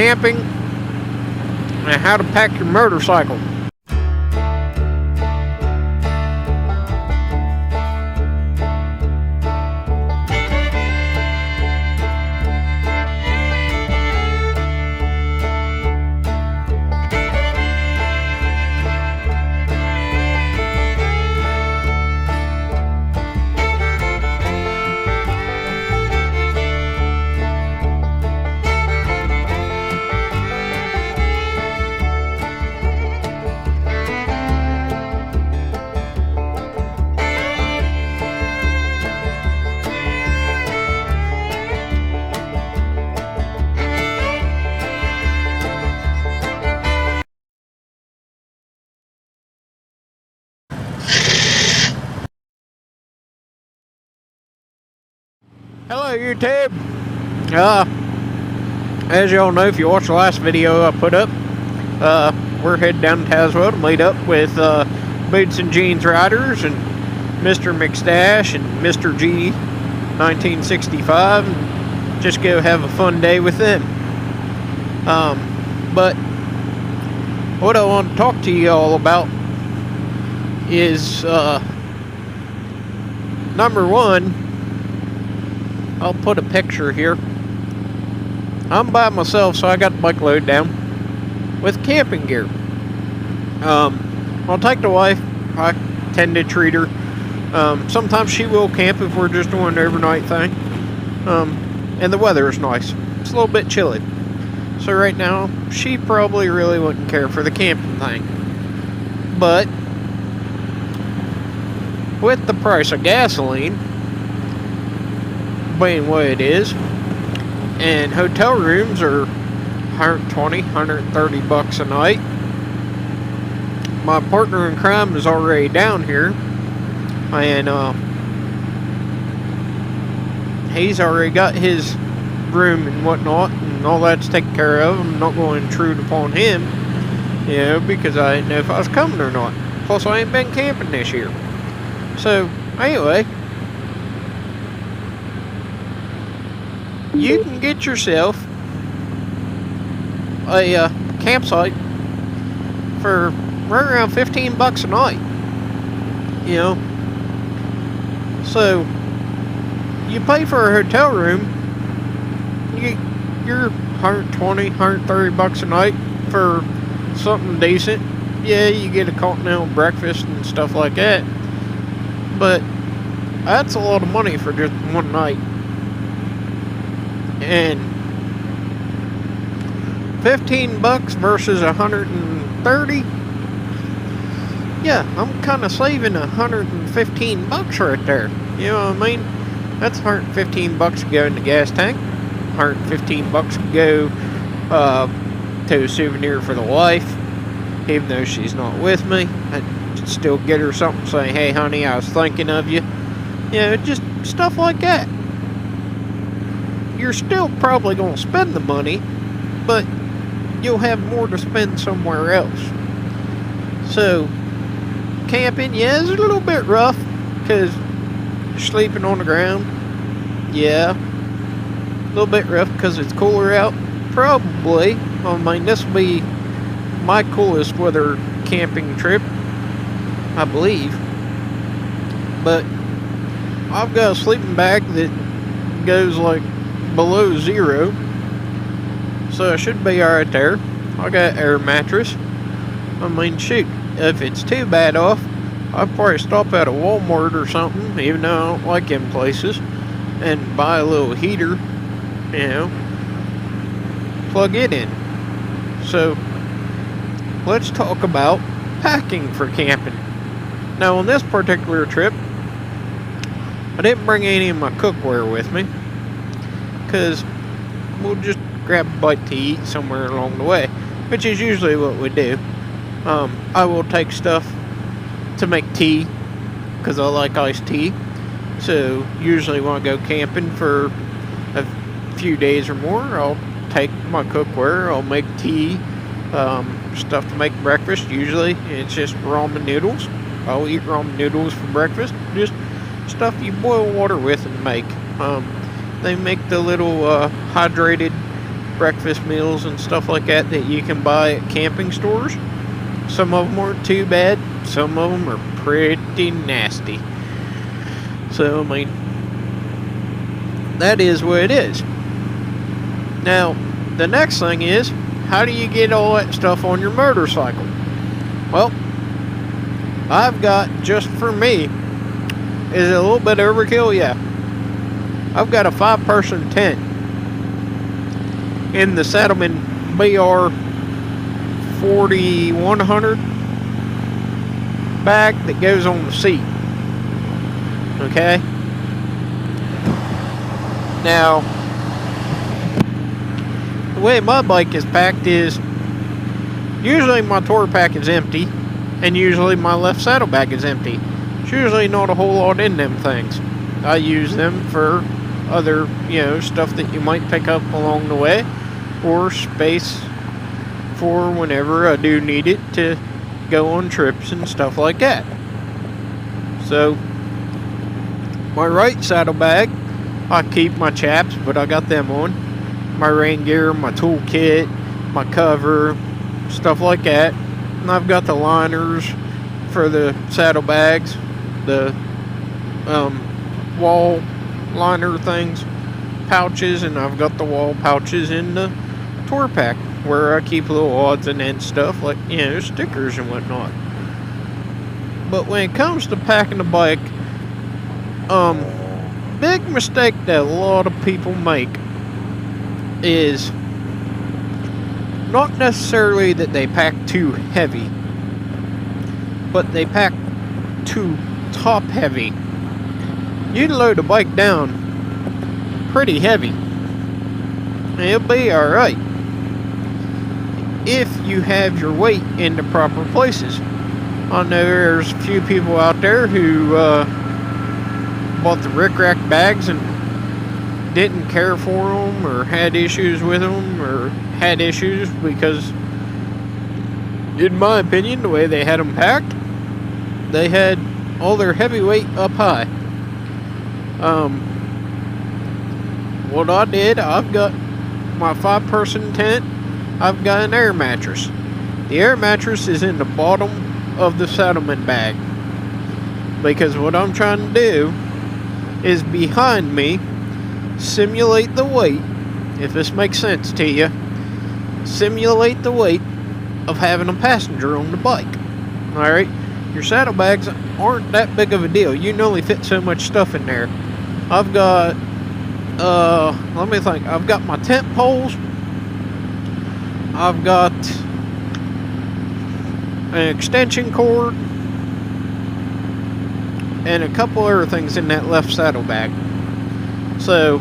camping, and how to pack your motorcycle. Hello YouTube. As y'all know, if you watched the last video I put up, we're heading down to Tazewell to meet up with Boots and Jeans Riders and Mr. McStash and Mr. G 1965, and just go have a fun day with them. But what I want to talk to you all about is number one, I'll put a picture here. I'm by myself, so I got the bike load down with camping gear. I'll take the wife. I tend to treat her. Sometimes she will camp if we're just doing an overnight thing. And the weather is nice. It's a little bit chilly. So right now, she probably really wouldn't care for the camping thing. But with the price of gasoline being what it is, and hotel rooms are 120, 130 bucks a night. My partner in crime is already down here, and he's already got his room and whatnot, and all that's taken care of. I'm not going to intrude upon him, you know, because I didn't know if I was coming or not. Plus, I ain't been camping this year. So, anyway, you can get yourself a campsite for right around 15 bucks a night, you know. So you pay for a hotel room, you're 120, 130 bucks a night for something decent. Yeah, you get a continental breakfast and stuff like that, but that's a lot of money for just one night. And 15 bucks versus 130, yeah, I'm kind of saving 115 bucks right there. You know what I mean? That's 115 bucks to go in the gas tank. 115 bucks to go to a souvenir for the wife. Even though she's not with me, I'd still get her something saying, hey honey, I was thinking of you. You know, just stuff like that. You're still probably going to spend the money, but you'll have more to spend somewhere else. So, camping, yeah, is a little bit rough, because sleeping on the ground, yeah, a little bit rough because it's cooler out. Probably, I mean, this will be my coolest weather camping trip, I believe. But I've got a sleeping bag that goes like below zero, so I should be alright there. I got air mattress. I mean, shoot, if it's too bad off, I'll probably stop at a Walmart or something, even though I don't like them places, and buy a little heater, you know, plug it in. So let's talk about packing for camping. Now on this particular trip, I didn't bring any of my cookware with me, because we'll just grab a bite to eat somewhere along the way, which is usually what we do. I will take stuff to make tea, because I like iced tea. So usually when I go camping for a few days or more, I'll take my cookware, I'll make tea, stuff to make breakfast. Usually it's just ramen noodles. I'll eat ramen noodles for breakfast, just stuff you boil water with and make. They make the little hydrated breakfast meals and stuff like that you can buy at camping stores. Some of them aren't too bad. Some of them are pretty nasty. So, I mean, that is what it is. Now, the next thing is, how do you get all that stuff on your motorcycle? Well, I've got, just for me, is it a little bit overkill? Yeah. I've got a 5-person tent in the Saddlemen BR 4100 bag that goes on the seat. Okay? Now, the way my bike is packed is, usually my tour pack is empty, and usually my left saddlebag is empty. It's usually not a whole lot in them things. I use them for other, stuff that you might pick up along the way, or space for whenever I do need it to go on trips and stuff like that. So, my right saddlebag, I keep my chaps, but I got them on. My rain gear, my toolkit, my cover, stuff like that. And I've got the liners for the saddlebags, the wall liner things, pouches, and I've got the wall pouches in the tour pack where I keep little odds and ends stuff like, stickers and whatnot. But when it comes to packing a bike, big mistake that a lot of people make is not necessarily that they pack too heavy, but they pack too top heavy. You can load a bike down pretty heavy, and it'll be alright if you have your weight in the proper places. I know there's a few people out there who bought the rickrack bags and didn't care for them, or had issues with them, or had issues because, in my opinion, the way they had them packed, they had all their heavy weight up high. What I did, I've got my 5-person tent, I've got an air mattress. The air mattress is in the bottom of the Saddlemen bag, because what I'm trying to do is behind me simulate the weight, if this makes sense to you, simulate the weight of having a passenger on the bike. Alright, your saddlebags aren't that big of a deal. You can only fit so much stuff in there. I've got let me think, I've got my tent poles, I've got an extension cord, and a couple other things in that left saddlebag. So,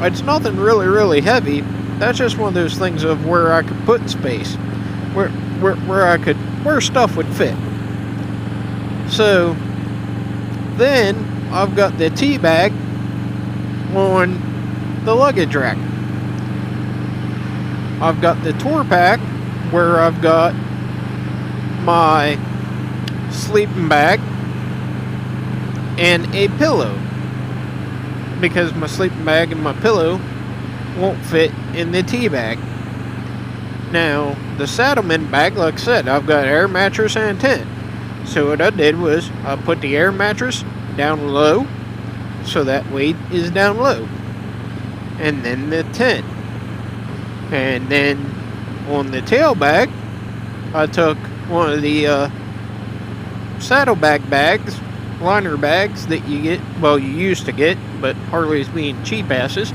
it's nothing really heavy. That's just one of those things of where I could put space, where stuff would fit. So, then I've got the tea bag on the luggage rack. I've got the tour pack where I've got my sleeping bag and a pillow, because my sleeping bag and my pillow won't fit in the tea bag. Now, the Saddlemen bag, like I said, I've got air mattress and tent. So what I did was I put the air mattress down low, so that weight is down low, and then the tent, and then on the tail bag I took one of the saddlebag bags, liner bags that you get, well, you used to get, but Harley's being cheap asses,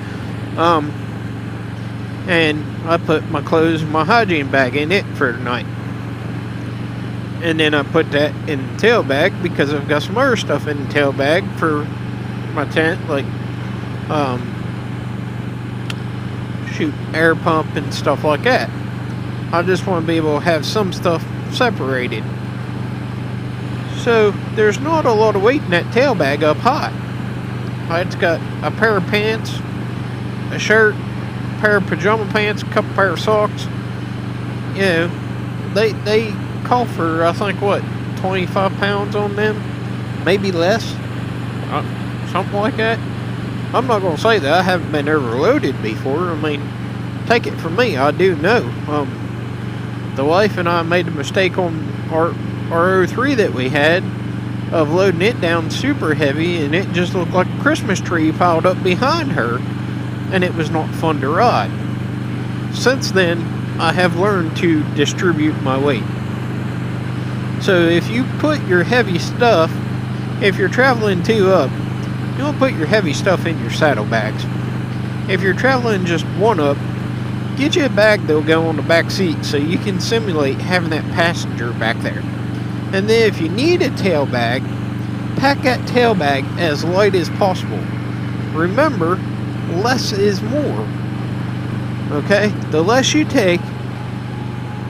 and I put my clothes and my hygiene bag in it for the night. And then I put that in the tail bag because I've got some other stuff in the tail bag for my tent, like air pump and stuff like that. I just want to be able to have some stuff separated. So there's not a lot of weight in that tail bag up high. It's got a pair of pants, a shirt, a pair of pajama pants, a couple pair of socks. You know, they call for, I think, what, 25 pounds on them? Maybe less? Something like that. I'm not going to say that. I haven't been overloaded before. I mean, take it from me, I do know. The wife and I made the mistake on our 03 that we had of loading it down super heavy, and it just looked like a Christmas tree piled up behind her, and it was not fun to ride. Since then, I have learned to distribute my weight. So if you put your heavy stuff, if you're traveling 2 up, you don't put your heavy stuff in your saddlebags. If you're traveling just 1 up, get you a bag that'll go on the back seat so you can simulate having that passenger back there. And then if you need a tail bag, pack that tail bag as light as possible. Remember, less is more. Okay? The less you take,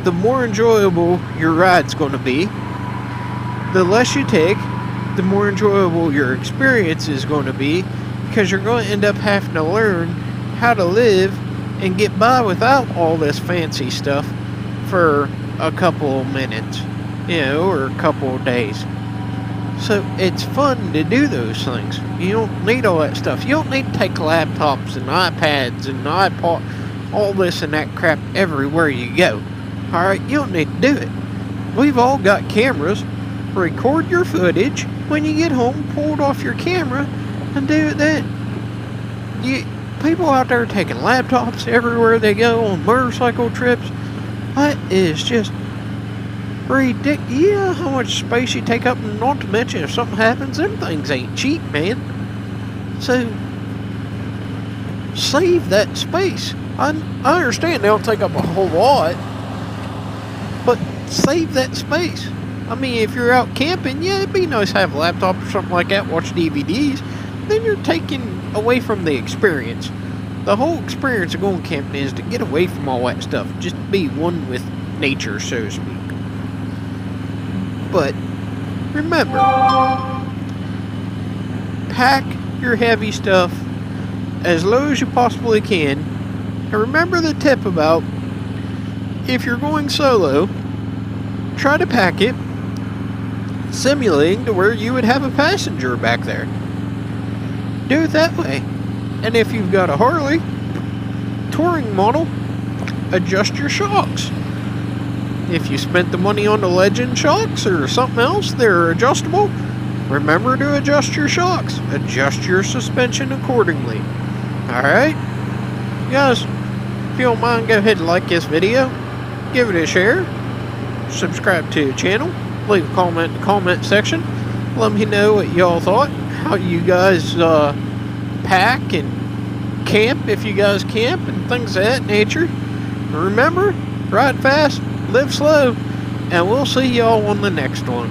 the more enjoyable your ride's going to be. The less you take, the more enjoyable your experience is going to be, because you're going to end up having to learn how to live and get by without all this fancy stuff for a couple of minutes, or a couple of days. So it's fun to do those things. You don't need all that stuff. You don't need to take laptops and iPads and iPod, all this and that crap everywhere you go. Alright, you don't need to do it. We've all got cameras. Record your footage. When you get home, pull it off your camera and do it then. People out there taking laptops everywhere they go on motorcycle trips. That is just ridiculous. Yeah, how much space you take up, and not to mention if something happens, them things ain't cheap, man. So, save that space. I understand they don't take up a whole lot, but save that space. I mean, if you're out camping, yeah, it'd be nice to have a laptop or something like that, watch DVDs. Then you're taking away from the experience. The whole experience of going camping is to get away from all that stuff. Just be one with nature, so to speak. But remember, pack your heavy stuff as low as you possibly can. And remember the tip about, if you're going solo, try to pack it simulating to where you would have a passenger back there. Do it that way. And if you've got a Harley touring model, adjust your shocks. If you spent the money on the Legend shocks or something else, they're adjustable, remember to adjust your shocks. Adjust your suspension accordingly. Alright? Guys, if you don't mind, go ahead and like this video. Give it a share. Subscribe to the channel. Leave a comment in the comment section. Let me know what y'all thought. How you guys pack and camp, if you guys camp, and things of that nature. Remember, ride fast, live slow, and we'll see y'all on the next one.